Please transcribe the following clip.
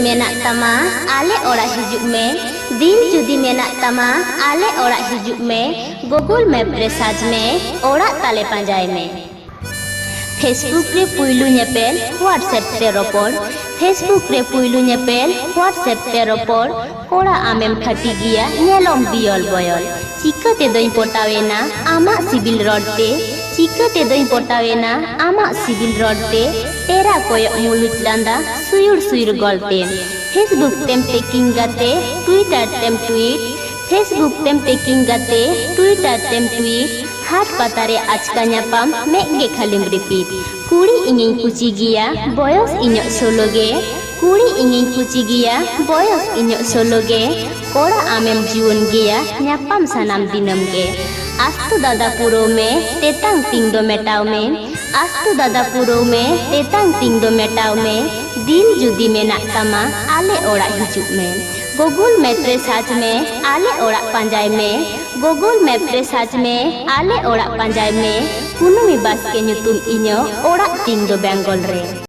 मेना तमा आले ओड़ा हिजुग में दिल जुदी मेना तमा आले ओड़ा हिजुग में गूगल मैप रे सर्च में ओड़ा ताले पांजाय में फेसबुक रे पुइलु नेपेल व्हाट्सएप ते रोपड़ फेसबुक रे पुइलु नेपेल व्हाट्सएप ते रोपड़ कोड़ा आमेम खटी गिया नेलम बियल बयल चिकते दई पटावेना आमा सिविल रोडते चिकते दई पटावेना आमा सिविल रोडते तेरा कोय मुलुच लांदा सुयुर सुयुर गलते फेसबुक तेम टेकिंग गाते ट्विटर तेम ट्वीट फेसबुक तेम टेकिंग गाते ट्विटर तेम ट्वीट हाथ पतारे आजका न्यापाम मेगे खालिम रिपीट कुड़ी इंगिं कुची गिया बयस इन्यो सोलोगे कुड़ी इंगिं कुची गिया बयस इन्यो सोलोगे कोड़ा आमेम जीवन गिया न्यापाम सनाम दिनम गे आस्तु दादा पुरो में तेतांग तिंग दो मेटाव में आस्तु दादा पुरो में तेतांग तिंग दो मेटाव में दिल जुदी में नाकतामा आले ओड़ा हिजुक में गूगल मैप रे सर्च में आले ओड़ा पांजाय में गूगल मैप रे सर्च में आले ओड़ा पांजाय में कुनुमी बास के ᱧᱩᱛᱩᱢ इñो ओड़ा तिंग दो बेंगल रे।